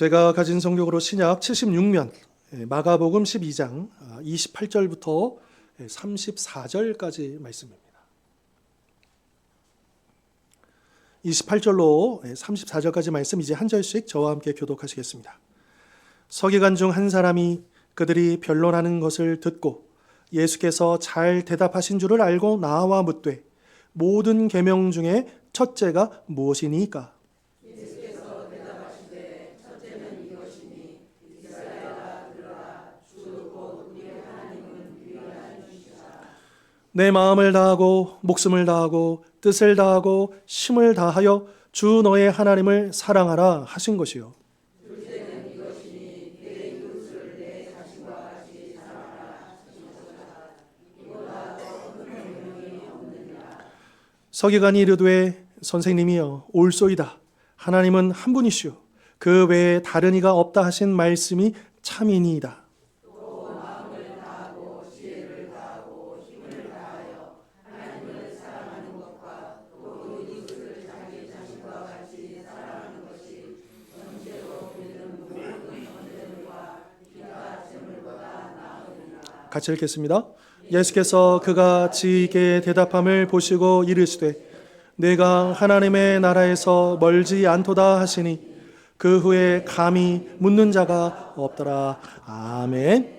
제가 가진 성경으로 신약 76면 마가복음 12장 28절부터 34절까지 말씀입니다. 28절로 34절까지 말씀 이제 한 절씩 저와 함께 교독하시겠습니다. 서기관 중 한 사람이 그들이 변론하는 것을 듣고 예수께서 잘 대답하신 줄을 알고 나와 묻되 모든 계명 중에 첫째가 무엇이니까? 예수께서 대답하시되 첫째는 이것이니 이스라엘아 들으라 주 곧 우리의 하나님은 유일한 주시라. 내 마음을 다하고 목숨을 다하고 뜻을 다하고 힘을 다하여 주 너의 하나님을 사랑하라 하신 것이요. 둘째는 이것이니 내 이웃을 내 자신과 같이 사랑하라 하시니라. 이보다 더 큰 계명이 없느니라. 서기관이 이르되 선생님이여 옳소이다. 하나님은 한 분이시오. 그 외에 다른 이가 없다 하신 말씀이 참이니이다. 또 마음을 다하고 지혜를 다하고 힘을 다하여 하나님을 사랑하는 것과 또 이웃을 자기 자신과 같이 사랑하는 것이 전체로 믿는 모든 헌재물과 기타 제물보다 나으니라. 같이 읽겠습니다. 예수께서 그가 지게 대답함을 보시고 이르시되 내가 하나님의 나라에서 멀지 않도다 하시니 그 후에 감히 묻는 자가 없더라. 아멘.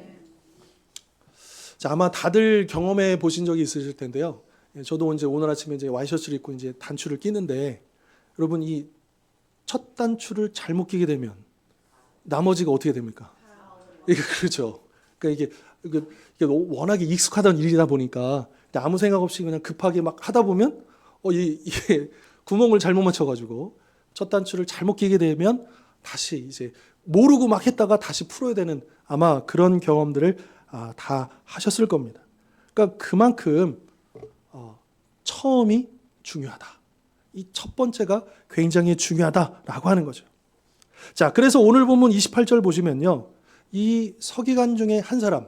자, 아마 다들 경험해 보신 적이 있으실 텐데요. 저도 이제 오늘 아침에 이제 와이셔츠를 입고 이제 단추를 끼는데 여러분 이 첫 단추를 잘못 끼게 되면 나머지가 어떻게 됩니까? 이게 그렇죠. 그러니까 이게 워낙에 익숙하던 일이다 보니까 아무 생각 없이 그냥 급하게 막 하다 보면 이게 구멍을 잘못 맞춰가지고 첫 단추를 잘못 끼게 되면 다시 이제 모르고 막 했다가 다시 풀어야 되는 아마 그런 경험들을 다 하셨을 겁니다. 그러니까 그만큼 처음이 중요하다. 이 첫 번째가 굉장히 중요하다라고 하는 거죠. 자, 그래서 오늘 본문 28절 보시면요. 이 서기관 중에 한 사람,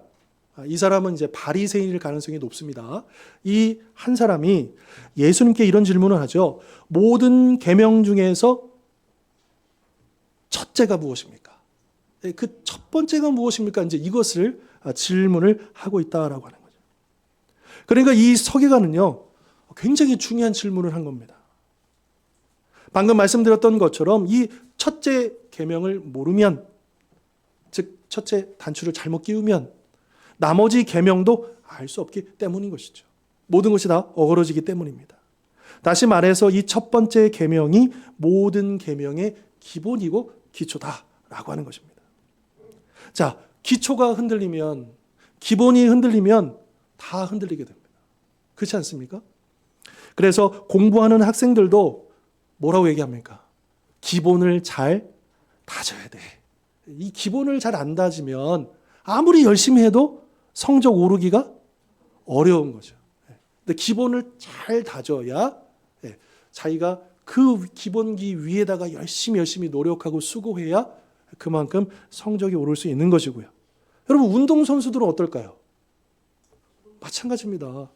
이 사람은 이제 바리새인일 가능성이 높습니다. 이 한 사람이 예수님께 이런 질문을 하죠. 모든 계명 중에서 첫째가 무엇입니까? 그 첫 번째가 무엇입니까? 이제 이것을 질문을 하고 있다라고 하는 거죠. 그러니까 이 서기관은요, 굉장히 중요한 질문을 한 겁니다. 방금 말씀드렸던 것처럼 이 첫째 계명을 모르면, 즉 첫째 단추를 잘못 끼우면 나머지 계명도 알 수 없기 때문인 것이죠. 모든 것이 다 어그러지기 때문입니다. 다시 말해서 이 첫 번째 계명이 모든 계명의 기본이고 기초다라고 하는 것입니다. 자, 기초가 흔들리면, 기본이 흔들리면 다 흔들리게 됩니다. 그렇지 않습니까? 그래서 공부하는 학생들도 뭐라고 얘기합니까? 기본을 잘 다져야 돼. 이 기본을 잘 안 다지면 아무리 열심히 해도 성적 오르기가 어려운 거죠. 근데 기본을 잘 다져야 자기가 그 기본기 위에다가 열심히 노력하고 수고해야 그만큼 성적이 오를 수 있는 것이고요. 여러분 운동선수들은 어떨까요? 마찬가지입니다.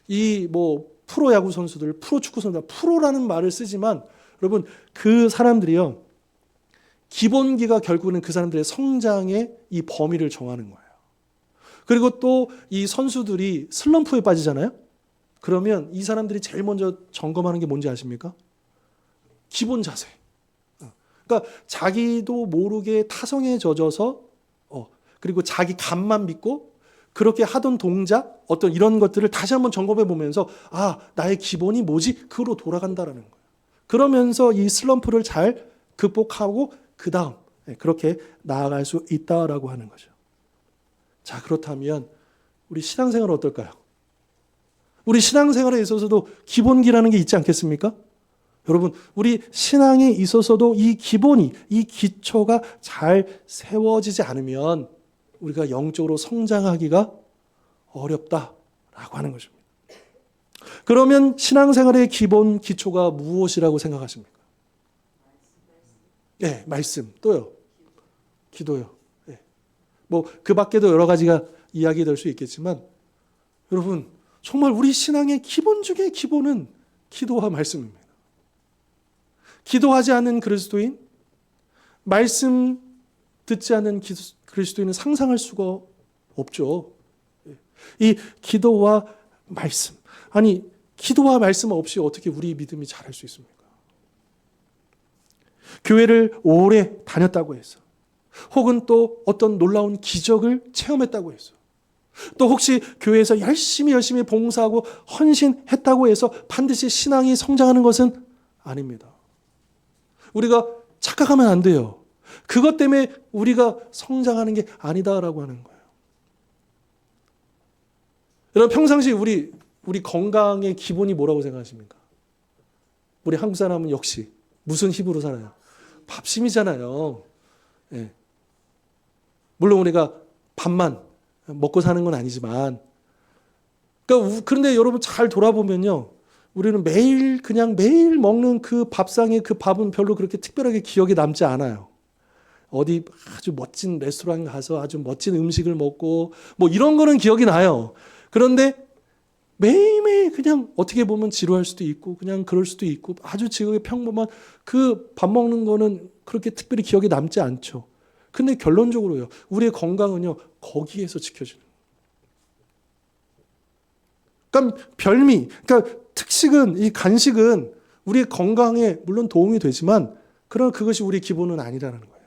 이 프로야구 선수들, 프로축구 선수들, 프로라는 말을 쓰지만 여러분 그 사람들이요. 기본기가 결국은 그 사람들의 성장의 이 범위를 정하는 거예요. 그리고 또 이 선수들이 슬럼프에 빠지잖아요. 그러면 이 사람들이 제일 먼저 점검하는 게 뭔지 아십니까? 기본 자세. 그러니까 자기도 모르게 타성에 젖어서 그리고 자기 감만 믿고 그렇게 하던 동작 어떤 이런 것들을 다시 한번 점검해 보면서 나의 기본이 뭐지? 그로 돌아간다라는 거예요. 그러면서 이 슬럼프를 잘 극복하고 그 다음 그렇게 나아갈 수 있다라고 하는 거죠. 자, 그렇다면 우리 신앙생활은 어떨까요? 우리 신앙생활에 있어서도 기본기라는 게 있지 않겠습니까? 여러분, 우리 신앙에 있어서도 이 기본이, 이 기초가 잘 세워지지 않으면 우리가 영적으로 성장하기가 어렵다라고 하는 것입니다. 그러면 신앙생활의 기본 기초가 무엇이라고 생각하십니까? 네, 말씀. 또요. 기도요. 네. 그 밖에도 여러 가지가 이야기될 수 있겠지만 여러분 정말 우리 신앙의 기본 중에 기본은 기도와 말씀입니다. 기도하지 않는 그리스도인, 말씀 듣지 않는 그리스도인은 상상할 수가 없죠. 이 기도와 말씀. 아니, 기도와 말씀 없이 어떻게 우리 믿음이 자랄 수 있습니까? 교회를 오래 다녔다고 해서, 혹은 또 어떤 놀라운 기적을 체험했다고 해서, 또 혹시 교회에서 열심히 봉사하고 헌신했다고 해서 반드시 신앙이 성장하는 것은 아닙니다. 우리가 착각하면 안 돼요. 그것 때문에 우리가 성장하는 게 아니다라고 하는 거예요. 여러분, 평상시 우리 건강의 기본이 뭐라고 생각하십니까? 우리 한국 사람은 역시 무슨 힘으로 살아요? 밥심이잖아요. 예. 물론 우리가 밥만 먹고 사는 건 아니지만, 그런데 여러분 잘 돌아보면요, 우리는 매일 먹는 그 밥상의 그 밥은 별로 그렇게 특별하게 기억에 남지 않아요. 어디 아주 멋진 레스토랑 가서 아주 멋진 음식을 먹고 뭐 이런 거는 기억이 나요. 그런데 매일매일 그냥 어떻게 보면 지루할 수도 있고 그냥 그럴 수도 있고 아주 지극히 평범한 그 밥 먹는 거는 그렇게 특별히 기억에 남지 않죠. 근데 결론적으로요, 우리의 건강은요, 거기에서 지켜지는 거예요. 그러니까 특식은, 이 간식은 우리의 건강에 물론 도움이 되지만, 그러나 그것이 우리의 기본은 아니라는 거예요.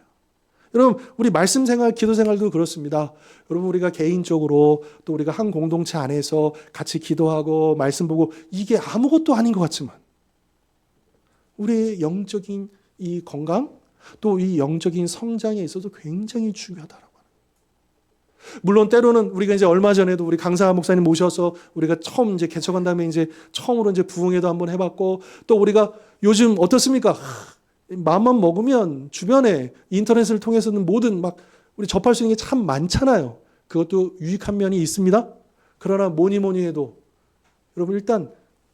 여러분, 우리 말씀 생활, 기도 생활도 그렇습니다. 여러분, 우리가 개인적으로 또 우리가 한 공동체 안에서 같이 기도하고 말씀 보고 이게 아무것도 아닌 것 같지만, 우리의 영적인 이 건강, 또 이 영적인 성장에 있어서 굉장히 중요하다라고 하는 거예요. 물론 때로는 우리가 이제 얼마 전에도 우리 강사 목사님 모셔서 우리가 처음 이제 개척한 다음에 이제 처음으로 이제 부흥회도 한번 해봤고, 또 우리가 요즘 어떻습니까? 마음만 먹으면 주변에 인터넷을 통해서는 모든 막 우리 접할 수 있는 게 참 많잖아요. 그것도 유익한 면이 있습니다. 그러나 뭐니 해도 여러분, 일단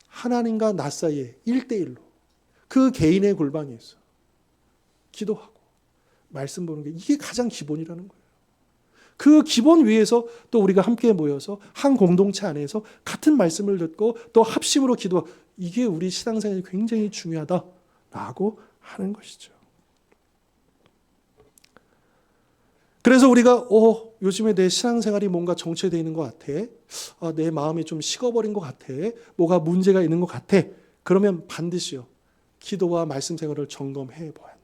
하나님과 나 사이에 1대1로 그 개인의 골방에서 기도하고 말씀 보는 게 이게 가장 기본이라는 거예요. 그 기본 위에서 또 우리가 함께 모여서 한 공동체 안에서 같은 말씀을 듣고 또 합심으로 기도하고, 이게 우리 신앙생활이 굉장히 중요하다라고 하는 것이죠. 그래서 우리가 요즘에 내 신앙생활이 뭔가 정체되어 있는 것 같아. 내 마음이 좀 식어버린 것 같아. 뭐가 문제가 있는 것 같아. 그러면 반드시요, 기도와 말씀 생활을 점검해 봐야 한다.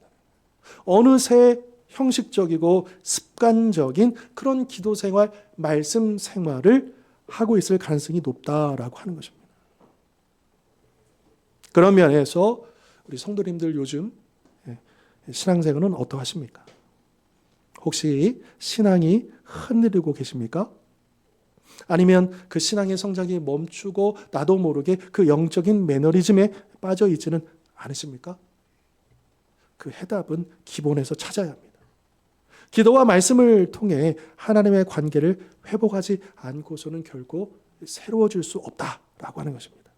어느새 형식적이고 습관적인 그런 기도 생활, 말씀 생활을 하고 있을 가능성이 높다라고 하는 것입니다. 그런 면에서 우리 성도님들 요즘 신앙생활은 어떠하십니까? 혹시 신앙이 흔들리고 계십니까? 아니면 그 신앙의 성장이 멈추고 나도 모르게 그 영적인 매너리즘에 빠져 있지는 않으십니까? 그 해답은 기본에서 찾아야 합니다. 기도와 말씀을 통해 하나님의 관계를 회복하지 않고서는 결코 새로워질 수 없다라고 하는 것입니다.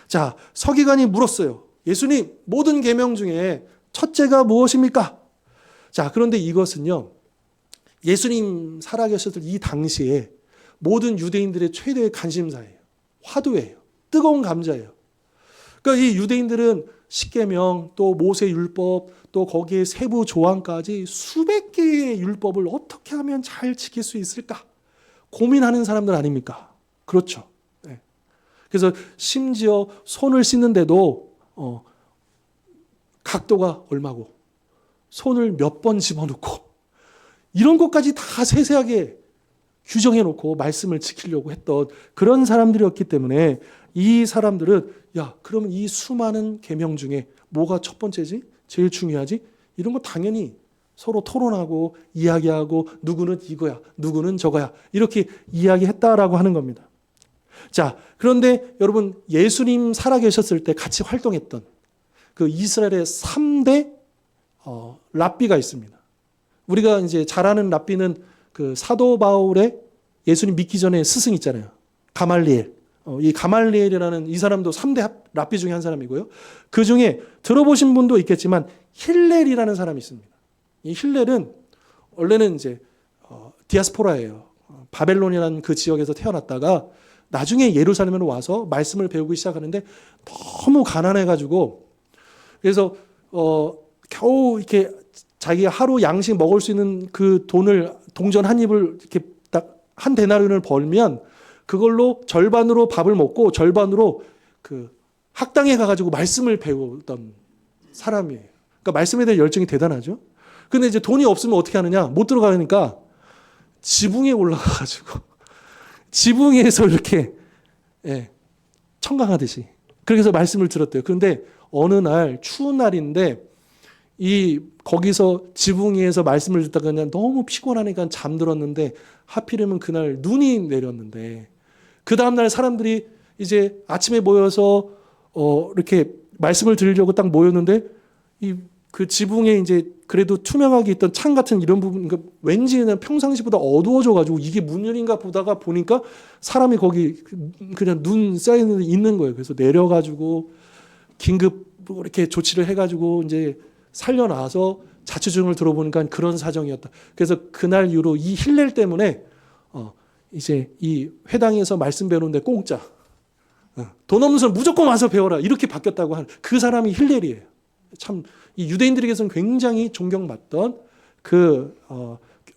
자, 서기관이 물었어요. 예수님, 모든 계명 중에 첫째가 무엇입니까? 자, 그런데 이것은요, 예수님 살아계셨을 이 당시에 모든 유대인들의 최대의 관심사예요. 화두예요. 뜨거운 감자예요. 그러니까 이 유대인들은 십계명, 또 모세 율법, 또 거기에 세부 조항까지 수백 개의 율법을 어떻게 하면 잘 지킬 수 있을까 고민하는 사람들 아닙니까? 그렇죠. 네. 그래서 심지어 손을 씻는데도 각도가 얼마고 손을 몇 번 집어넣고 이런 것까지 다 세세하게 규정해 놓고 말씀을 지키려고 했던 그런 사람들이었기 때문에 이 사람들은 그러면 이 수많은 계명 중에 뭐가 첫 번째지? 제일 중요하지? 이런 거 당연히 서로 토론하고 이야기하고 누구는 이거야, 누구는 저거야 이렇게 이야기했다라고 하는 겁니다. 자, 그런데 여러분, 예수님 살아계셨을 때 같이 활동했던 그 이스라엘의 3대 랍비가 있습니다. 우리가 이제 잘 아는 랍비는 그 사도 바울의 예수님 믿기 전에 스승 있잖아요. 가말리엘. 이 가말리엘이라는 이 사람도 3대 랍비 중에 한 사람이고요. 그 중에 들어보신 분도 있겠지만 힐렐이라는 사람이 있습니다. 이 힐렐은 원래는 이제 디아스포라예요. 바벨론이라는 그 지역에서 태어났다가 나중에 예루살렘으로 와서 말씀을 배우기 시작하는데 너무 가난해가지고 그래서 겨우 이렇게 자기가 하루 양식 먹을 수 있는 그 돈을 동전 한 입을 이렇게 딱 한 데나리온을 벌면 그걸로 절반으로 밥을 먹고 절반으로 그 학당에 가가지고 말씀을 배우던 사람이에요. 그러니까 말씀에 대한 열정이 대단하죠. 근데 이제 돈이 없으면 어떻게 하느냐? 못 들어가니까 지붕에 올라가가지고 지붕에서 이렇게 청강하듯이 그래서 말씀을 들었대요. 그런데 어느 날 추운 날인데 거기서 지붕 위에서 말씀을 듣다가 그냥 너무 피곤하니까 잠들었는데 하필이면 그날 눈이 내렸는데 그 다음날 사람들이 이제 아침에 모여서 이렇게 말씀을 들으려고 딱 모였는데 그 지붕에 이제 그래도 투명하게 있던 창 같은 이런 부분, 그러니까 왠지 그냥 평상시보다 어두워져가지고 이게 무슨 일인가 보다가 보니까 사람이 거기 그냥 눈 쌓이는 데 있는 거예요. 그래서 내려가지고 긴급으로 이렇게 조치를 해가지고 이제 살려놔서 자초지종을 들어보니까 그런 사정이었다. 그래서 그날 이후로 이 힐렐 때문에 이제 이 회당에서 말씀 배우는데 공짜. 돈 없는 사람 무조건 와서 배워라. 이렇게 바뀌었다고 하는 그 사람이 힐렐이에요. 참 이 유대인들에게서는 굉장히 존경받던 그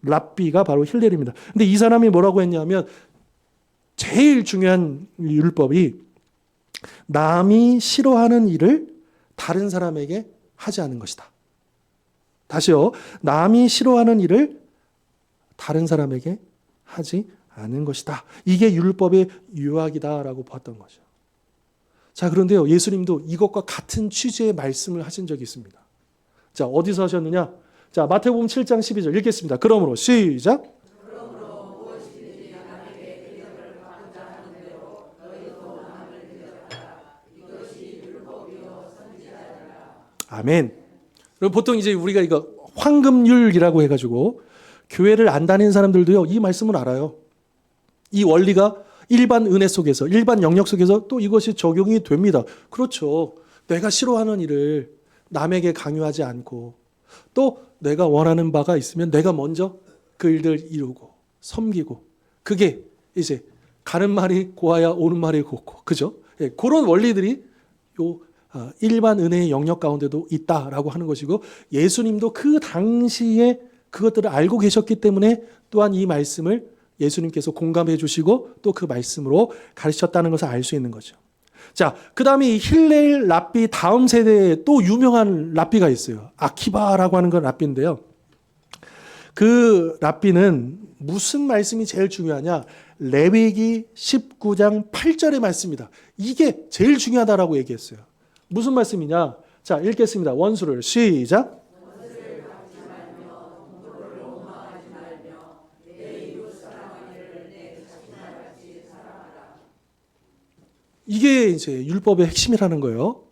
랍비가 바로 힐렐입니다. 근데 이 사람이 뭐라고 했냐면 제일 중요한 율법이 남이 싫어하는 일을 다른 사람에게 하지 않은 것이다. 다시요. 남이 싫어하는 일을 다른 사람에게 하지 않은 것이다. 이게 율법의 유학이다라고 봤던 거죠. 자, 그런데요. 예수님도 이것과 같은 취지의 말씀을 하신 적이 있습니다. 자, 어디서 하셨느냐? 자, 마태복음 7장 12절 읽겠습니다. 그러므로 시작. 아멘. 그리고 보통 이제 우리가 이거 황금률이라고 해가지고 교회를 안 다니는 사람들도요, 이 말씀을 알아요. 이 원리가 일반 은혜 속에서, 일반 영역 속에서 또 이것이 적용이 됩니다. 그렇죠. 내가 싫어하는 일을 남에게 강요하지 않고 또 내가 원하는 바가 있으면 내가 먼저 그 일들 이루고 섬기고 그게 이제 가는 말이 고와야 오는 말이 곱고 그죠? 예, 그런 원리들이 요 일반 은혜의 영역 가운데도 있다라고 하는 것이고 예수님도 그 당시에 그것들을 알고 계셨기 때문에 또한 이 말씀을 예수님께서 공감해 주시고 또 그 말씀으로 가르쳤다는 것을 알 수 있는 거죠. 자, 그 다음에 이 힐렐 랍비 다음 세대에 또 유명한 랍비가 있어요. 아키바라고 하는 건 랍비인데요. 그 랍비는 무슨 말씀이 제일 중요하냐? 레위기 19장 8절의 말씀입니다. 이게 제일 중요하다라고 얘기했어요. 무슨 말씀이냐? 자, 읽겠습니다. 원수를 시작. 이게 이제 율법의 핵심이라는 거예요.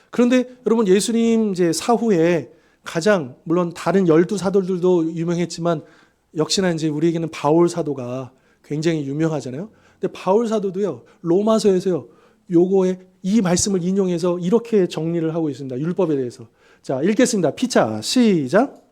그런데 여러분 예수님 이제 사후에 가장 물론 다른 12사도들도 유명했지만 역시나 이제 우리에게는 바울 사도가 굉장히 유명하잖아요. 근데 바울 사도도요. 로마서에서요. 요거에 이 말씀을 인용해서 이렇게 정리를 하고 있습니다. 율법에 대해서. 자, 읽겠습니다. 피차 시작.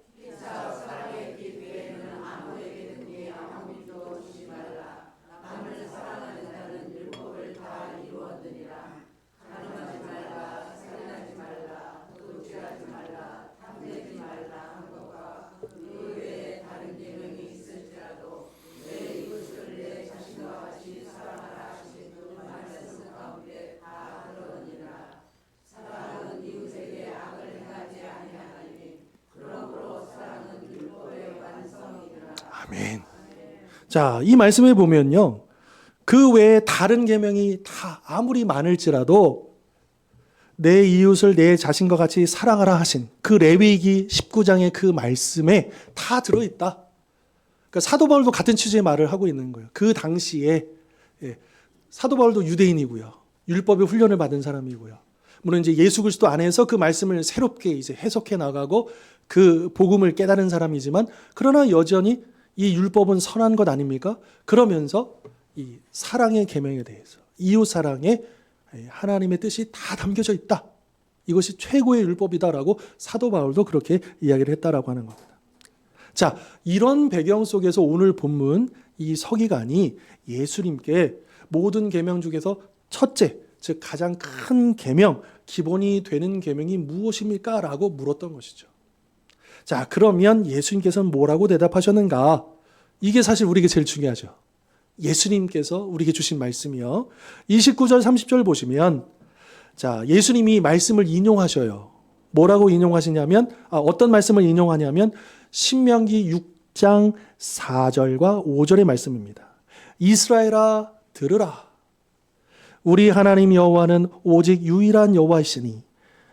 아멘. 자, 이 말씀에 보면요. 그 외에 다른 계명이 다 아무리 많을지라도 내 이웃을 내 자신과 같이 사랑하라 하신 그 레위기 19장의 그 말씀에 다 들어있다. 그러니까 사도 바울도 같은 취지의 말을 하고 있는 거예요. 그 당시에 사도 바울도 유대인이고요. 율법의 훈련을 받은 사람이고요. 물론 이제 예수 그리스도 안에서 그 말씀을 새롭게 이제 해석해 나가고 그 복음을 깨달은 사람이지만 그러나 여전히 이 율법은 선한 것 아닙니까? 그러면서 이 사랑의 계명에 대해서 이웃 사랑에 하나님의 뜻이 다 담겨져 있다. 이것이 최고의 율법이다라고 사도 바울도 그렇게 이야기를 했다라고 하는 겁니다. 자, 이런 배경 속에서 오늘 본문 이 서기관이 예수님께 모든 계명 중에서 첫째, 즉 가장 큰 계명, 기본이 되는 계명이 무엇입니까? 라고 물었던 것이죠. 자, 그러면 예수님께서는 뭐라고 대답하셨는가? 이게 사실 우리에게 제일 중요하죠. 예수님께서 우리에게 주신 말씀이요. 29절 30절 보시면 자, 예수님이 말씀을 인용하셔요. 뭐라고 인용하시냐면 어떤 말씀을 인용하냐면 신명기 6장 4절과 5절의 말씀입니다. 이스라엘아 들으라. 우리 하나님 여호와는 오직 유일한 여호와이시니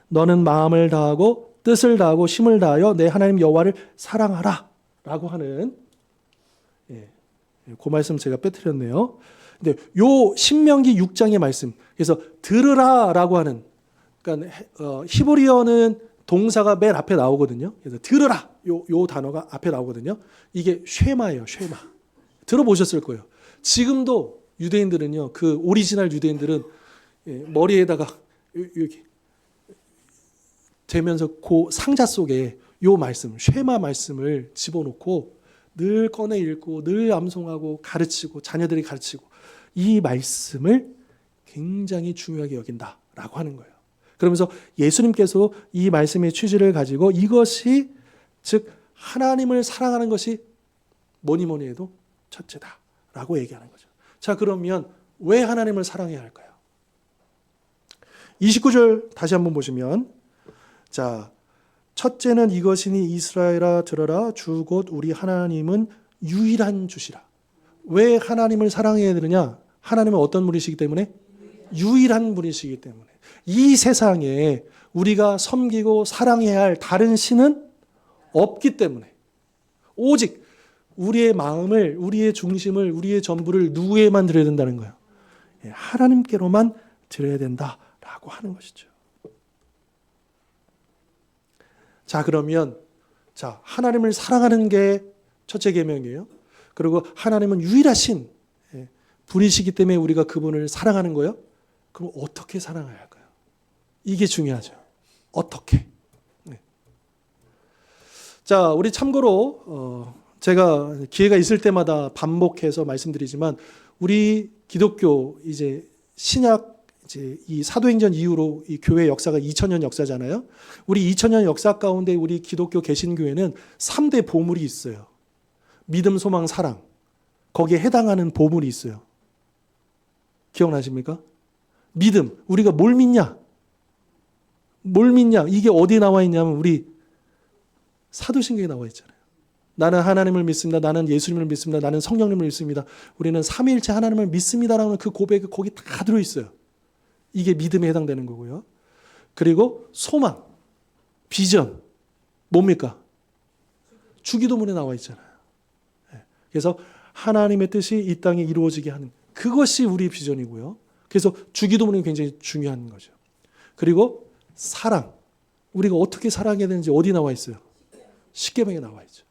너는 마음을 다하고 뜻을 다하고 힘을 다하여 내 하나님 여호와를 사랑하라 라고 하는 그 말씀 제가 빼뜨렸네요. 근데 요 신명기 6장의 말씀, 그래서 들으라라고 하는, 그러니까 히브리어는 동사가 맨 앞에 나오거든요. 그래서 들으라 요 단어가 앞에 나오거든요. 이게 쉐마예요, 쉐마. 들어보셨을 거예요. 지금도 유대인들은요, 그 오리지널 유대인들은 머리에다가 여기 되면서 그 상자 속에 요 말씀, 쉐마 말씀을 집어넣고 늘 꺼내 읽고 늘 암송하고 가르치고 자녀들이 가르치고 이 말씀을 굉장히 중요하게 여긴다라고 하는 거예요. 그러면서 예수님께서 이 말씀의 취지를 가지고 이것이 즉 하나님을 사랑하는 것이 뭐니 해도 첫째다라고 얘기하는 거죠. 자, 그러면 왜 하나님을 사랑해야 할까요? 29절 다시 한번 보시면 자, 첫째는 이것이니 이스라엘아 들어라 주 곧 우리 하나님은 유일한 주시라. 왜 하나님을 사랑해야 되느냐? 하나님은 어떤 분이시기 때문에? 유일한 분이시기 때문에. 이 세상에 우리가 섬기고 사랑해야 할 다른 신은 없기 때문에 오직 우리의 마음을, 우리의 중심을, 우리의 전부를 누구에만 드려야 된다는 거예요. 하나님께로만 드려야 된다라고 하는 것이죠. 자, 그러면 자, 하나님을 사랑하는 게 첫째 계명이에요. 그리고 하나님은 유일하신 분이시기 때문에 우리가 그분을 사랑하는 거예요. 그럼 어떻게 사랑해야 할까요? 이게 중요하죠. 어떻게? 네. 자, 우리 참고로 제가 기회가 있을 때마다 반복해서 말씀드리지만 우리 기독교 이제 신약 이제 이 사도행전 이후로 이 교회 역사가 2000년 역사잖아요. 우리 2000년 역사 가운데 우리 기독교 개신교회는 3대 보물이 있어요. 믿음, 소망, 사랑. 거기에 해당하는 보물이 있어요. 기억나십니까? 믿음. 우리가 뭘 믿냐? 뭘 믿냐? 이게 어디에 나와 있냐면 우리 사도신경에 나와 있잖아요. 나는 하나님을 믿습니다. 나는 예수님을 믿습니다. 나는 성령님을 믿습니다. 우리는 삼위일체 하나님을 믿습니다라는 그 고백이 거기 다 들어있어요. 이게 믿음에 해당되는 거고요. 그리고 소망, 비전, 뭡니까? 주기도문에 나와 있잖아요. 그래서 하나님의 뜻이 이 땅에 이루어지게 하는 그것이 우리 비전이고요. 그래서 주기도문이 굉장히 중요한 거죠. 그리고 사랑, 우리가 어떻게 사랑해야 되는지 어디 나와 있어요? 십계명에 나와 있죠.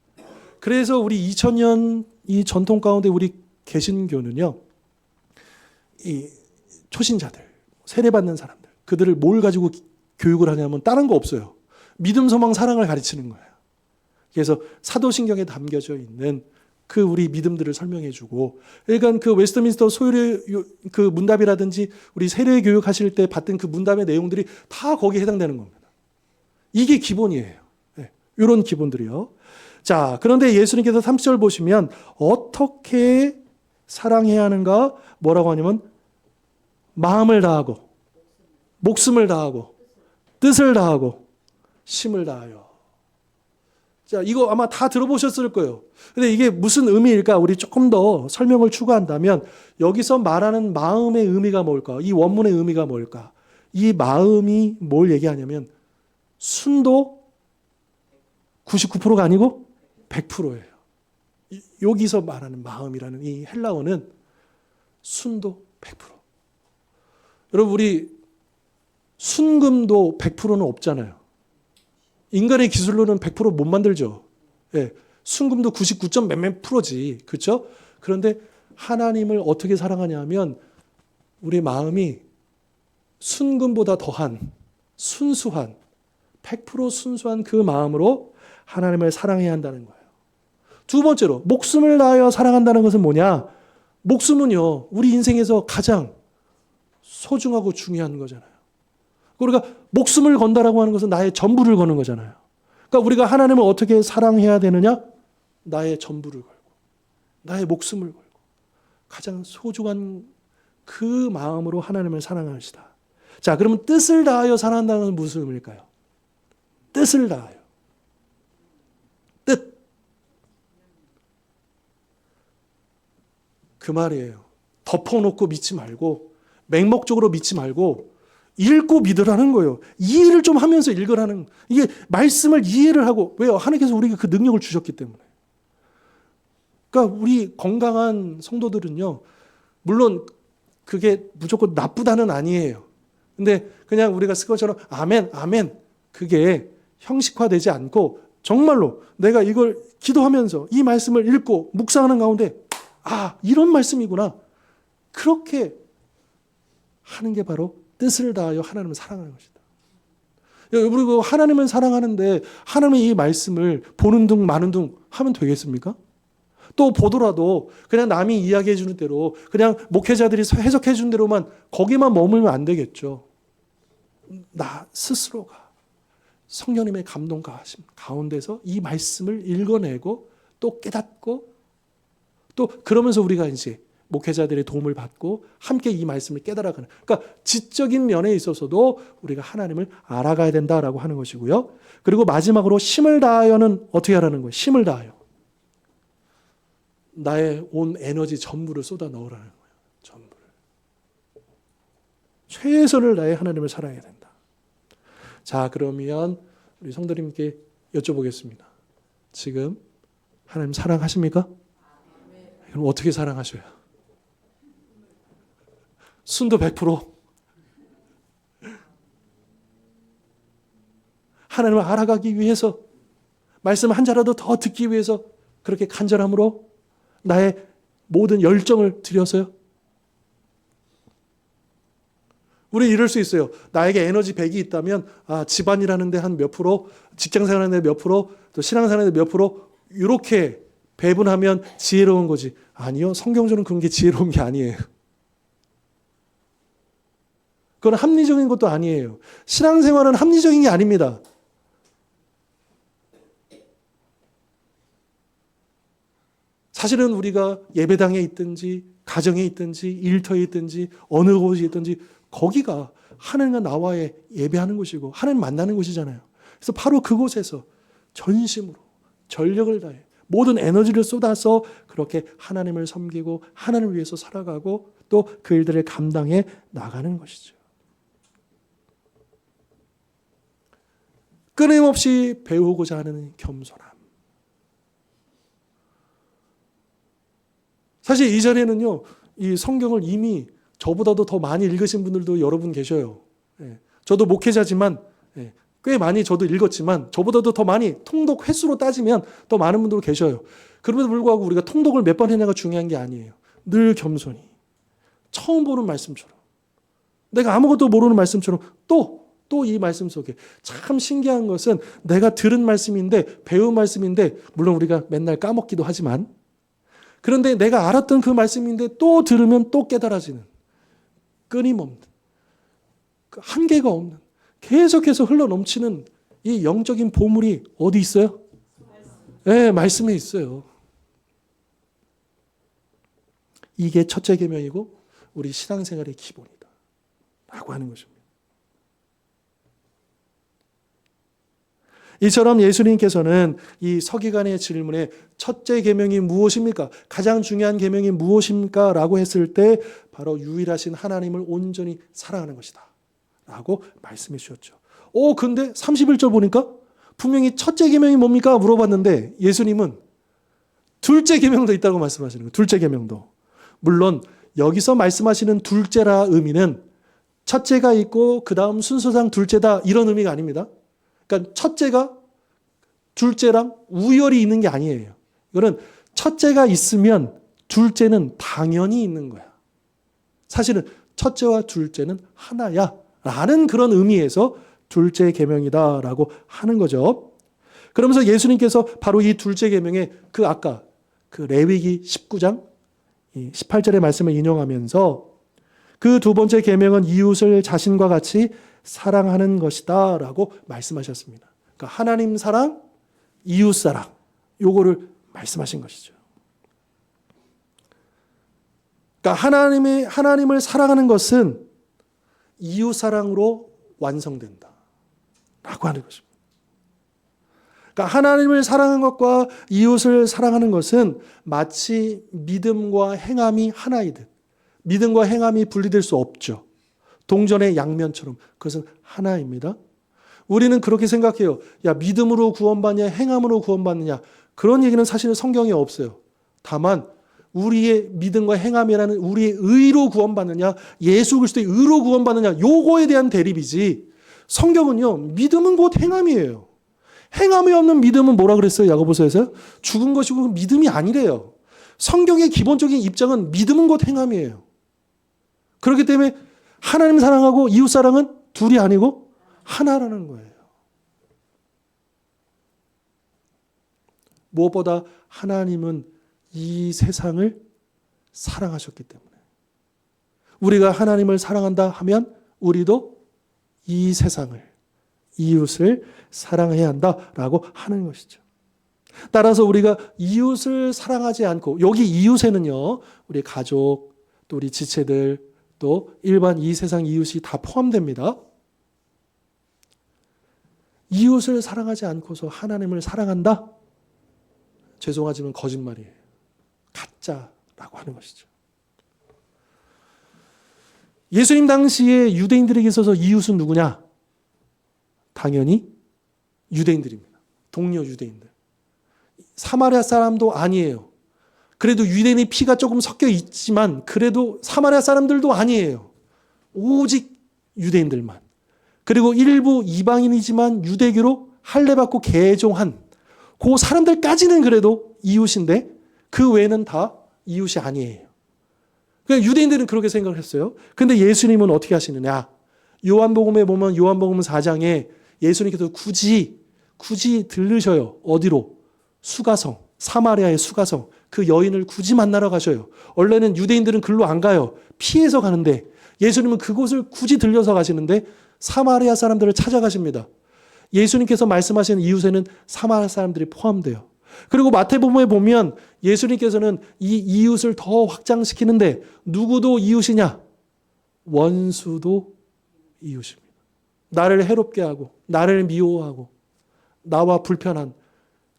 그래서 우리 2000년 이 전통 가운데 우리 개신교는요, 이 초신자들, 세례받는 사람들, 그들을 뭘 가지고 교육을 하냐면 다른 거 없어요. 믿음, 소망, 사랑을 가르치는 거예요. 그래서 사도신경에 담겨져 있는 그 우리 믿음들을 설명해주고, 그러니까 그 웨스트민스터 소유례 그 문답이라든지 우리 세례 교육하실 때 받던 그 문답의 내용들이 다 거기에 해당되는 겁니다. 이게 기본이에요. 네, 이런 기본들이요. 자, 그런데 예수님께서 30절 보시면 어떻게 사랑해야 하는가? 뭐라고 하냐면 마음을 다하고 목숨을 다하고 뜻을 다하고 힘을 다하여. 자, 이거 아마 다 들어보셨을 거예요. 근데 이게 무슨 의미일까? 우리 조금 더 설명을 추구한다면 여기서 말하는 마음의 의미가 뭘까? 이 원문의 의미가 뭘까? 이 마음이 뭘 얘기하냐면 순도 99%가 아니고 100%예요. 여기서 말하는 마음이라는 이 헬라어는 순도 100%. 여러분, 우리 순금도 100%는 없잖아요. 인간의 기술로는 100% 못 만들죠. 예, 순금도 99점 몇몇 프로지. 그렇죠? 그런데 하나님을 어떻게 사랑하냐 하면 우리 마음이 순금보다 더한 순수한 100% 순수한 그 마음으로 하나님을 사랑해야 한다는 거예요. 두 번째로 목숨을 다하여 사랑한다는 것은 뭐냐? 목숨은요, 우리 인생에서 가장 소중하고 중요한 거잖아요. 그러니까 목숨을 건다라고 하는 것은 나의 전부를 거는 거잖아요. 그러니까 우리가 하나님을 어떻게 사랑해야 되느냐? 나의 전부를 걸고 나의 목숨을 걸고 가장 소중한 그 마음으로 하나님을 사랑하시다. 자, 그러면 뜻을 다하여 사랑한다는 것은 무슨 의미일까요? 뜻을 다하여. 뜻. 그 말이에요. 덮어놓고 믿지 말고 맹목적으로 믿지 말고 읽고 믿으라는 거예요. 이해를 좀 하면서 읽으라는, 이게 말씀을 이해를 하고, 왜요? 하나님께서 우리에게 그 능력을 주셨기 때문에. 그러니까 우리 건강한 성도들은요, 물론 그게 무조건 나쁘다는 아니에요. 근데 그냥 우리가 쓸 것처럼 아멘, 아멘, 그게 형식화되지 않고 정말로 내가 이걸 기도하면서 이 말씀을 읽고 묵상하는 가운데 아, 이런 말씀이구나. 그렇게 하는 게 바로 뜻을 다하여 하나님을 사랑하는 것이다. 그리고 하나님을 사랑하는데 하나님의 이 말씀을 보는 둥 마는 둥 하면 되겠습니까? 또 보더라도 그냥 남이 이야기해 주는 대로 그냥 목회자들이 해석해 주는 대로만 거기만 머물면 안 되겠죠. 나 스스로가 성령님의 감동과 하심 가운데서 이 말씀을 읽어내고 또 깨닫고 또 그러면서 우리가 이제 목회자들의 도움을 받고 함께 이 말씀을 깨달아가는, 그러니까 지적인 면에 있어서도 우리가 하나님을 알아가야 된다라고 하는 것이고요. 그리고 마지막으로 힘을 다하여는 어떻게 하라는 거예요? 힘을 다하여. 나의 온 에너지 전부를 쏟아 넣으라는 거예요. 전부를. 최선을 다해 하나님을 사랑해야 된다. 자, 그러면 우리 성도님께 여쭤보겠습니다. 지금 하나님 사랑하십니까? 그럼 어떻게 사랑하셔요? 순도 100%? 하나님을 알아가기 위해서 말씀 한 자라도 더 듣기 위해서 그렇게 간절함으로 나의 모든 열정을 들여서요. 우리 이럴 수 있어요. 나에게 에너지 100이 있다면 집안일하는데 한 몇 프로, 직장생활하는데 몇 프로, 또 신앙생활하는데 몇 프로 이렇게 배분하면 지혜로운 거지. 아니요. 성경적으로는 그런 게 지혜로운 게 아니에요. 그건 합리적인 것도 아니에요. 신앙생활은 합리적인 게 아닙니다. 사실은 우리가 예배당에 있든지 가정에 있든지 일터에 있든지 어느 곳에 있든지 거기가 하나님과 나와의 예배하는 곳이고 하나님 만나는 곳이잖아요. 그래서 바로 그곳에서 전심으로 전력을 다해 모든 에너지를 쏟아서 그렇게 하나님을 섬기고 하나님을 위해서 살아가고 또 그 일들을 감당해 나가는 것이죠. 끊임없이 배우고자 하는 겸손함. 사실 이전에는요, 이 성경을 이미 저보다도 더 많이 읽으신 분들도 여러분 계셔요. 저도 목회자지만 꽤 많이 저도 읽었지만 저보다도 더 많이 통독 횟수로 따지면 더 많은 분들 계셔요. 그럼에도 불구하고 우리가 통독을 몇 번 했냐가 중요한 게 아니에요. 늘 겸손히 처음 보는 말씀처럼 내가 아무것도 모르는 말씀처럼 또 이 말씀 속에 참 신기한 것은 내가 들은 말씀인데 배운 말씀인데 물론 우리가 맨날 까먹기도 하지만 그런데 내가 알았던 그 말씀인데 또 들으면 또 깨달아지는 끊임없는 한계가 없는 계속해서 흘러넘치는 이 영적인 보물이 어디 있어요? 네, 말씀에 있어요. 이게 첫째 계명이고 우리 신앙생활의 기본이다 라고 하는 것입니다. 이처럼 예수님께서는 이 서기관의 질문에 첫째 계명이 무엇입니까? 가장 중요한 계명이 무엇입니까? 라고 했을 때 바로 유일하신 하나님을 온전히 사랑하는 것이다 라고 말씀해 주셨죠. 근데 31절 보니까 분명히 첫째 계명이 뭡니까? 물어봤는데 예수님은 둘째 계명도 있다고 말씀하시는 거예요. 둘째 계명도. 물론 여기서 말씀하시는 둘째라 의미는 첫째가 있고 그 다음 순서상 둘째다 이런 의미가 아닙니다. 그러니까 첫째가 둘째랑 우열이 있는 게 아니에요. 이거는 첫째가 있으면 둘째는 당연히 있는 거야. 사실은 첫째와 둘째는 하나야 라는 그런 의미에서 둘째 계명이다라고 하는 거죠. 그러면서 예수님께서 바로 이 둘째 계명에 아까 레위기 19장 18절의 말씀을 인용하면서 그 두 번째 계명은 이웃을 자신과 같이 사랑하는 것이다 라고 말씀하셨습니다. 그러니까 하나님 사랑, 이웃 사랑, 요거를 말씀하신 것이죠. 그러니까 하나님을 사랑하는 것은 이웃 사랑으로 완성된다 라고 하는 것입니다. 그러니까 하나님을 사랑하는 것과 이웃을 사랑하는 것은 마치 믿음과 행함이 하나이듯, 믿음과 행함이 분리될 수 없죠. 동전의 양면처럼 그것은 하나입니다. 우리는 그렇게 생각해요. 야, 믿음으로 구원받냐, 행함으로 구원받느냐. 그런 얘기는 사실은 성경에 없어요. 다만 우리의 믿음과 행함이라는 우리의 의로 구원받느냐, 예수 그리스도의 의로 구원받느냐, 요거에 대한 대립이지. 성경은요, 믿음은 곧 행함이에요. 행함이 없는 믿음은 뭐라 그랬어요? 야고보서에서 죽은 것이고 믿음이 아니래요. 성경의 기본적인 입장은 믿음은 곧 행함이에요. 그렇기 때문에 하나님 사랑하고 이웃 사랑은 둘이 아니고 하나라는 거예요. 무엇보다 하나님은 이 세상을 사랑하셨기 때문에 우리가 하나님을 사랑한다 하면 우리도 이 세상을, 이웃을 사랑해야 한다라고 하는 것이죠. 따라서 우리가 이웃을 사랑하지 않고, 여기 이웃에는요, 우리 가족, 또 우리 지체들, 또 일반 이 세상 이웃이 다 포함됩니다. 이웃을 사랑하지 않고서 하나님을 사랑한다? 죄송하지만 거짓말이에요. 가짜라고 하는 것이죠. 예수님 당시에 유대인들에게 있어서 이웃은 누구냐? 당연히 유대인들입니다. 동료 유대인들. 사마리아 사람도 아니에요. 그래도 유대인의 피가 조금 섞여 있지만 그래도 사마리아 사람들도 아니에요. 오직 유대인들만. 그리고 일부 이방인이지만 유대교로 할례받고 개종한 그 사람들까지는 그래도 이웃인데 그 외에는 다 이웃이 아니에요. 그러니까 유대인들은 그렇게 생각을 했어요. 근데 예수님은 어떻게 하시느냐? 요한복음에 보면 요한복음 4장에 예수님께서 굳이 들르셔요. 어디로? 수가성, 사마리아의 수가성. 그 여인을 굳이 만나러 가셔요. 원래는 유대인들은 글로 안 가요. 피해서 가는데 예수님은 그곳을 굳이 들려서 가시는데 사마리아 사람들을 찾아가십니다. 예수님께서 말씀하시는 이웃에는 사마리아 사람들이 포함돼요. 그리고 마태복음에 보면 예수님께서는 이 이웃을 더 확장시키는데 누구도 이웃이냐? 원수도 이웃입니다. 나를 해롭게 하고 나를 미워하고 나와 불편한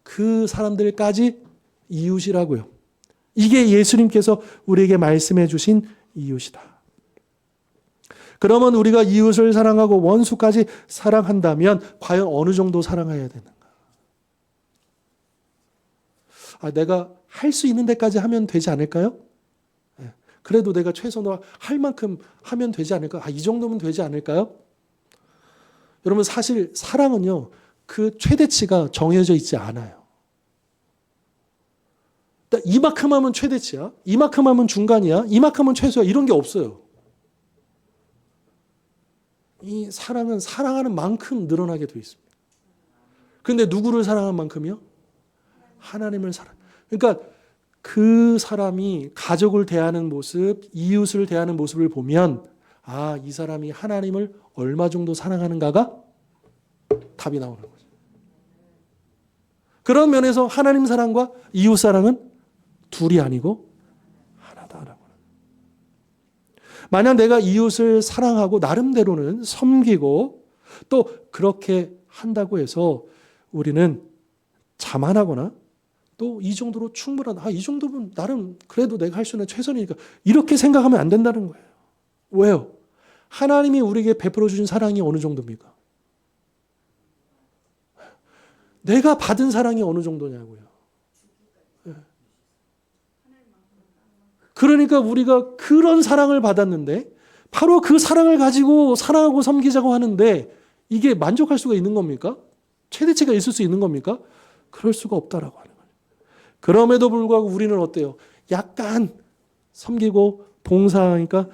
그 사람들까지 이웃이라고요. 이게 예수님께서 우리에게 말씀해 주신 이웃이다. 그러면 우리가 이웃을 사랑하고 원수까지 사랑한다면 과연 어느 정도 사랑해야 되는가? 내가 할 수 있는 데까지 하면 되지 않을까요? 그래도 내가 최선으로 할 만큼 하면 되지 않을까? 이 정도면 되지 않을까요? 여러분 사실 사랑은요. 그 최대치가 정해져 있지 않아요. 이만큼 하면 최대치야. 이만큼 하면 중간이야. 이만큼 하면 최소야. 이런 게 없어요. 이 사랑은 사랑하는 만큼 늘어나게 되어 있습니다. 그런데 누구를 사랑한 만큼이요? 하나님을 사랑. 그러니까 그 사람이 가족을 대하는 모습, 이웃을 대하는 모습을 보면 이 사람이 하나님을 얼마 정도 사랑하는가가 답이 나오는 거죠. 그런 면에서 하나님 사랑과 이웃 사랑은 둘이 아니고 하나다라고. 만약 내가 이웃을 사랑하고 나름대로는 섬기고 또 그렇게 한다고 해서 우리는 자만하거나 또 이 정도로 충분하다. 이 정도면 나름 그래도 내가 할 수 있는 최선이니까 이렇게 생각하면 안 된다는 거예요. 왜요? 하나님이 우리에게 베풀어 주신 사랑이 어느 정도입니까? 내가 받은 사랑이 어느 정도냐고요. 그러니까 우리가 그런 사랑을 받았는데 바로 그 사랑을 가지고 사랑하고 섬기자고 하는데 이게 만족할 수가 있는 겁니까? 최대치가 있을 수 있는 겁니까? 그럴 수가 없다라고 하는 거예요. 그럼에도 불구하고 우리는 어때요? 약간 섬기고 봉사하니까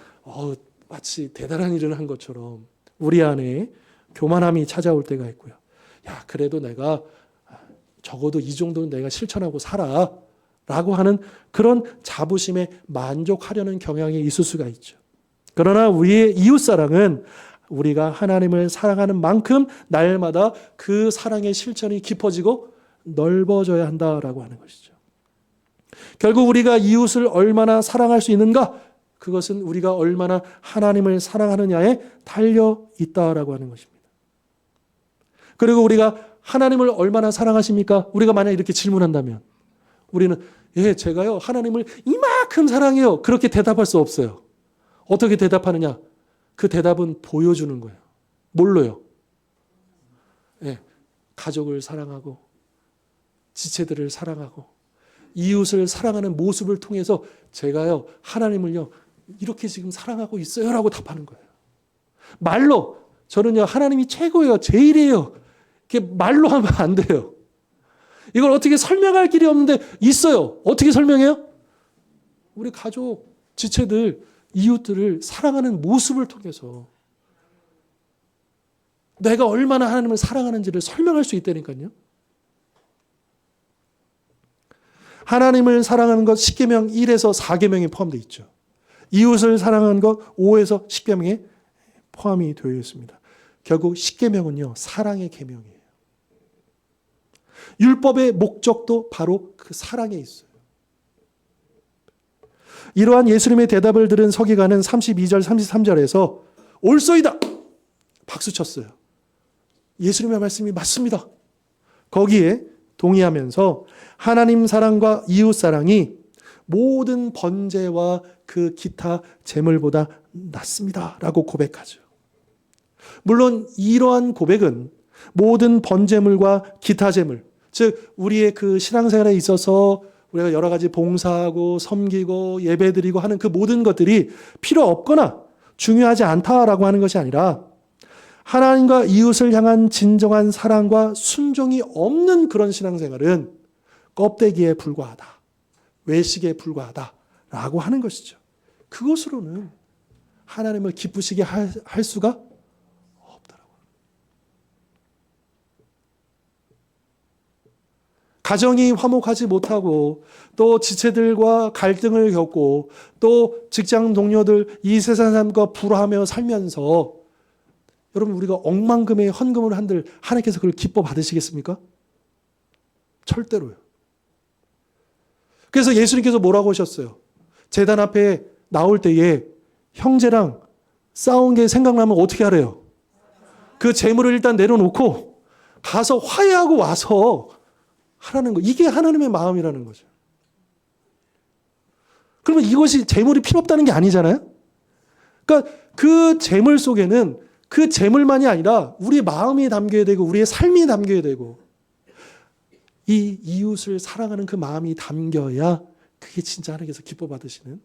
마치 대단한 일을 한 것처럼 우리 안에 교만함이 찾아올 때가 있고요. 그래도 내가 적어도 이 정도는 내가 실천하고 살아 라고 하는 그런 자부심에 만족하려는 경향이 있을 수가 있죠. 그러나 우리의 이웃사랑은 우리가 하나님을 사랑하는 만큼 날마다 그 사랑의 실천이 깊어지고 넓어져야 한다라고 하는 것이죠. 결국 우리가 이웃을 얼마나 사랑할 수 있는가? 그것은 우리가 얼마나 하나님을 사랑하느냐에 달려 있다라고 하는 것입니다. 그리고 우리가 하나님을 얼마나 사랑하십니까? 우리가 만약 이렇게 질문한다면 우리는 제가요 하나님을 이만큼 사랑해요. 그렇게 대답할 수 없어요. 어떻게 대답하느냐? 그 대답은 보여주는 거예요. 뭘로요? 가족을 사랑하고 지체들을 사랑하고 이웃을 사랑하는 모습을 통해서 제가요 하나님을요 이렇게 지금 사랑하고 있어요 라고 답하는 거예요. 말로 저는요 하나님이 최고예요. 제일이에요. 이렇게 말로 하면 안 돼요. 이걸 어떻게 설명할 길이 없는데 있어요. 어떻게 설명해요? 우리 가족, 지체들, 이웃들을 사랑하는 모습을 통해서 내가 얼마나 하나님을 사랑하는지를 설명할 수 있다니까요. 하나님을 사랑하는 것 10계명 1에서 4계명에 포함되어 있죠. 이웃을 사랑하는 것 5에서 10계명에 포함이 되어 있습니다. 결국 10계명은요 사랑의 계명이에요. 율법의 목적도 바로 그 사랑에 있어요. 이러한 예수님의 대답을 들은 서기관은 32절 33절에서 옳소이다 박수쳤어요. 예수님의 말씀이 맞습니다. 거기에 동의하면서 하나님 사랑과 이웃 사랑이 모든 번제와 그 기타 제물보다 낫습니다 라고 고백하죠. 물론 이러한 고백은 모든 번제물과 기타 제물, 즉 우리의 그 신앙생활에 있어서 우리가 여러 가지 봉사하고 섬기고 예배드리고 하는 그 모든 것들이 필요 없거나 중요하지 않다라고 하는 것이 아니라 하나님과 이웃을 향한 진정한 사랑과 순종이 없는 그런 신앙생활은 껍데기에 불과하다, 외식에 불과하다라고 하는 것이죠. 그것으로는 하나님을 기쁘시게 할 수가 없더라고요. 가정이 화목하지 못하고 또 지체들과 갈등을 겪고 또 직장 동료들 이 세상 사람과 불화하며 살면서 여러분 우리가 억만금의 헌금을 한들 하나님께서 그걸 기뻐 받으시겠습니까? 절대로요. 그래서 예수님께서 뭐라고 하셨어요? 제단 앞에 나올 때에 형제랑 싸운 게 생각나면 어떻게 하래요? 그 재물을 일단 내려놓고 가서 화해하고 와서 하라는 거. 이게 하나님의 마음이라는 거죠. 그러면 이것이 재물이 필요 없다는 게 아니잖아요? 그러니까 그 재물 속에는 그 재물만이 아니라 우리의 마음이 담겨야 되고 우리의 삶이 담겨야 되고 이 이웃을 사랑하는 그 마음이 담겨야 그게 진짜 하나님께서 기뻐 받으시는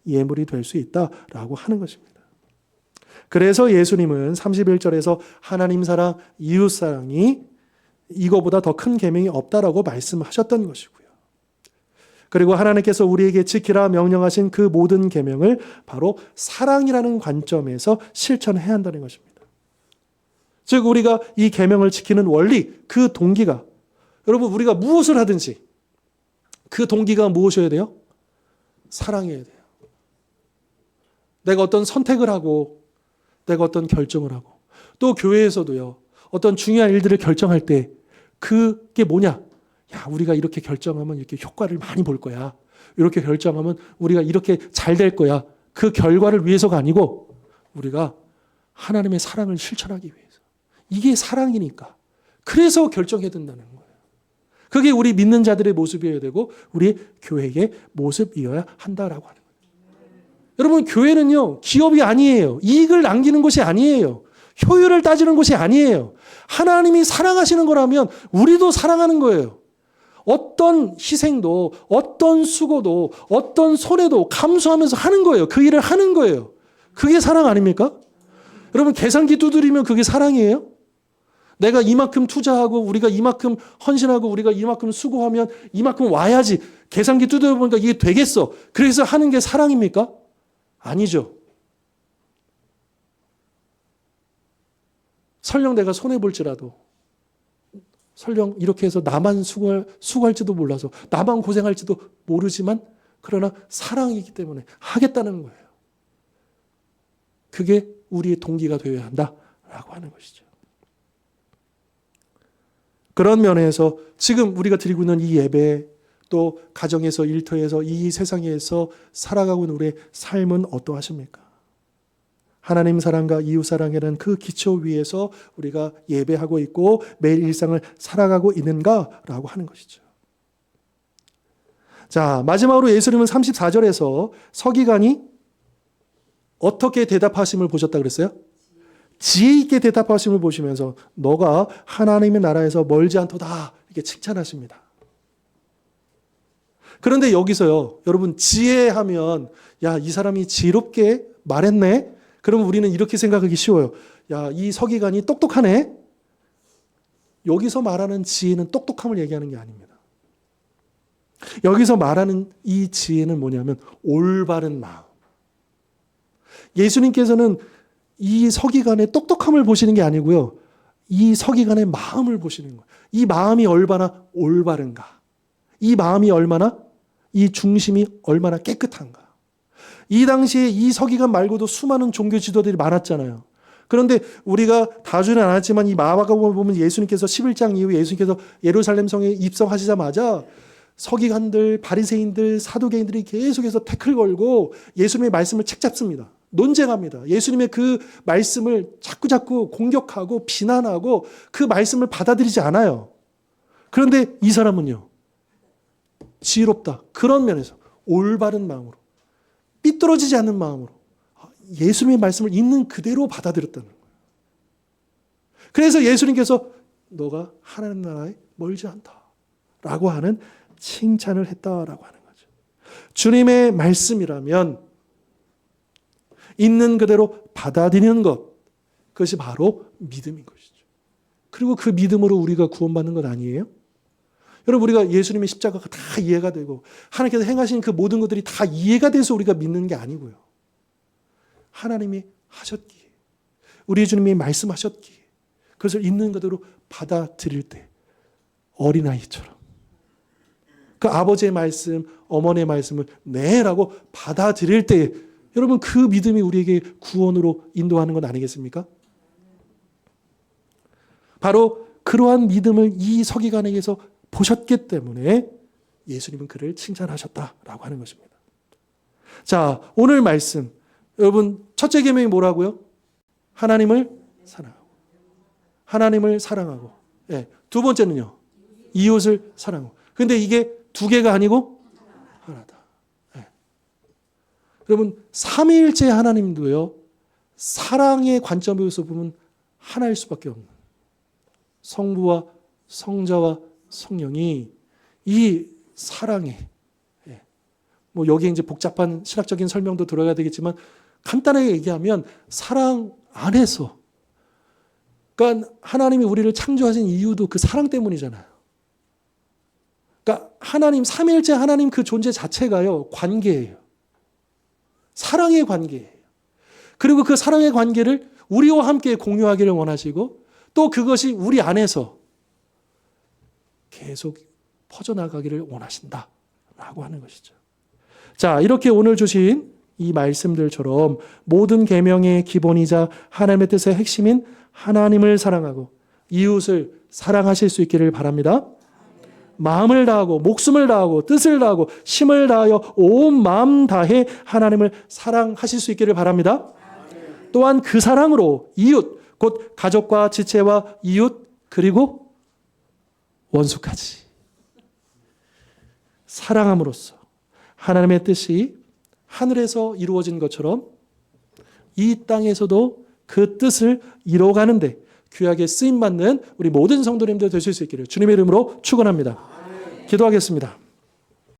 예물이 될 수 있다라고 하는 것입니다. 그래서 예수님은 31절에서 하나님 사랑, 이웃 사랑이 이거보다 더 큰 계명이 없다라고 말씀하셨던 것이고요. 그리고 하나님께서 우리에게 지키라 명령하신 그 모든 계명을 바로 사랑이라는 관점에서 실천해야 한다는 것입니다. 즉 우리가 이 계명을 지키는 원리, 그 동기가 여러분 우리가 무엇을 하든지 그 동기가 무엇이어야 돼요? 사랑이어야 돼요. 내가 어떤 선택을 하고 내가 어떤 결정을 하고 또 교회에서도요. 어떤 중요한 일들을 결정할 때 그게 뭐냐? 야, 우리가 이렇게 결정하면 이렇게 효과를 많이 볼 거야. 이렇게 결정하면 우리가 이렇게 잘 될 거야. 그 결과를 위해서가 아니고 우리가 하나님의 사랑을 실천하기 위해서. 이게 사랑이니까. 그래서 결정해야 된다는 거예요. 그게 우리 믿는 자들의 모습이어야 되고 우리 교회의 모습이어야 한다라고 하는 거예요. 여러분 교회는요. 기업이 아니에요. 이익을 남기는 것이 아니에요. 효율을 따지는 것이 아니에요. 하나님이 사랑하시는 거라면 우리도 사랑하는 거예요. 어떤 희생도 어떤 수고도 어떤 손해도 감수하면서 하는 거예요. 그 일을 하는 거예요. 그게 사랑 아닙니까? 여러분 계산기 두드리면 그게 사랑이에요? 내가 이만큼 투자하고 우리가 이만큼 헌신하고 우리가 이만큼 수고하면 이만큼 와야지. 계산기 두드려보니까 이게 되겠어. 그래서 하는 게 사랑입니까? 아니죠. 설령 내가 손해볼지라도 설령 이렇게 해서 나만 수고할지도 몰라서 나만 고생할지도 모르지만 그러나 사랑이기 때문에 하겠다는 거예요. 그게 우리의 동기가 되어야 한다라고 하는 것이죠. 그런 면에서 지금 우리가 드리고 있는 이 예배, 또 가정에서, 일터에서, 이 세상에서 살아가고 있는 우리의 삶은 어떠하십니까? 하나님 사랑과 이웃 사랑이라는 그 기초 위에서 우리가 예배하고 있고 매일 일상을 살아가고 있는가라고 하는 것이죠. 자, 마지막으로 예수님은 34절에서 서기관이 어떻게 대답하심을 보셨다 그랬어요? 지혜 있게 대답하심을 보시면서 너가 하나님의 나라에서 멀지 않도다 이렇게 칭찬하십니다. 그런데 여기서요, 여러분 지혜하면 야, 이 사람이 지혜롭게 말했네? 그러면 우리는 이렇게 생각하기 쉬워요. 야, 이 서기관이 똑똑하네? 여기서 말하는 지혜는 똑똑함을 얘기하는 게 아닙니다. 여기서 말하는 이 지혜는 뭐냐면 올바른 마음. 예수님께서는 이 서기관의 똑똑함을 보시는 게 아니고요. 이 서기관의 마음을 보시는 거예요. 이 마음이 얼마나 올바른가. 이 마음이 얼마나, 이 중심이 얼마나 깨끗한가. 이 당시에 이 서기관 말고도 수많은 종교 지도들이 많았잖아요. 그런데 우리가 다주는 않았지만 이 마가복음을 보면 예수님께서 11장 이후 예수님께서 예루살렘 성에 입성하시자마자 서기관들, 바리새인들, 사두개인들이 계속해서 태클 걸고 예수님의 말씀을 책잡습니다. 논쟁합니다. 예수님의 그 말씀을 자꾸자꾸 공격하고 비난하고 그 말씀을 받아들이지 않아요. 그런데 이 사람은요, 지혜롭다. 그런 면에서 올바른 마음으로, 삐뚤어지지 않는 마음으로 예수님의 말씀을 있는 그대로 받아들였다는 거예요. 그래서 예수님께서 너가 하나님 나라에 멀지 않다 라고 하는 칭찬을 했다라고 하는 거죠. 주님의 말씀이라면 있는 그대로 받아들이는 것, 그것이 바로 믿음인 것이죠. 그리고 그 믿음으로 우리가 구원받는 것 아니에요? 여러분, 우리가 예수님의 십자가가 다 이해가 되고 하나님께서 행하신 그 모든 것들이 다 이해가 돼서 우리가 믿는 게 아니고요. 하나님이 하셨기에, 우리 주님이 말씀하셨기에 그것을 있는 그대로 받아들일 때 어린아이처럼 그 아버지의 말씀, 어머니의 말씀을 네라고 받아들일 때 여러분 그 믿음이 우리에게 구원으로 인도하는 건 아니겠습니까? 바로 그러한 믿음을 이 서기관에게서 보셨기 때문에 예수님은 그를 칭찬하셨다라고 하는 것입니다. 자, 오늘 말씀 여러분 첫째 계명이 뭐라고요? 하나님을 사랑하고 하나님을 사랑하고 네, 두 번째는요 이웃을 사랑하고. 근데 이게 두 개가 아니고 하나다. 네. 여러분 삼위일체 하나님도요 사랑의 관점에서 보면 하나일 수밖에 없는 성부와 성자와 성령이 이 사랑에 뭐 여기에 이제 복잡한 신학적인 설명도 들어가야 되겠지만 간단하게 얘기하면 사랑 안에서 그러니까 하나님이 우리를 창조하신 이유도 그 사랑 때문이잖아요. 그러니까 하나님 삼위일체 하나님 그 존재 자체가요 관계예요. 사랑의 관계예요. 그리고 그 사랑의 관계를 우리와 함께 공유하기를 원하시고 또 그것이 우리 안에서 계속 퍼져나가기를 원하신다라고 하는 것이죠. 자, 이렇게 오늘 주신 이 말씀들처럼 모든 계명의 기본이자 하나님의 뜻의 핵심인 하나님을 사랑하고 이웃을 사랑하실 수 있기를 바랍니다. 마음을 다하고 목숨을 다하고 뜻을 다하고 힘을 다하여 온 마음 다해 하나님을 사랑하실 수 있기를 바랍니다. 또한 그 사랑으로 이웃, 곧 가족과 지체와 이웃 그리고 원수까지 사랑함으로써 하나님의 뜻이 하늘에서 이루어진 것처럼 이 땅에서도 그 뜻을 이루어가는데 귀하게 쓰임받는 우리 모든 성도님들 되실 수 있기를 주님의 이름으로 축원합니다. 기도하겠습니다.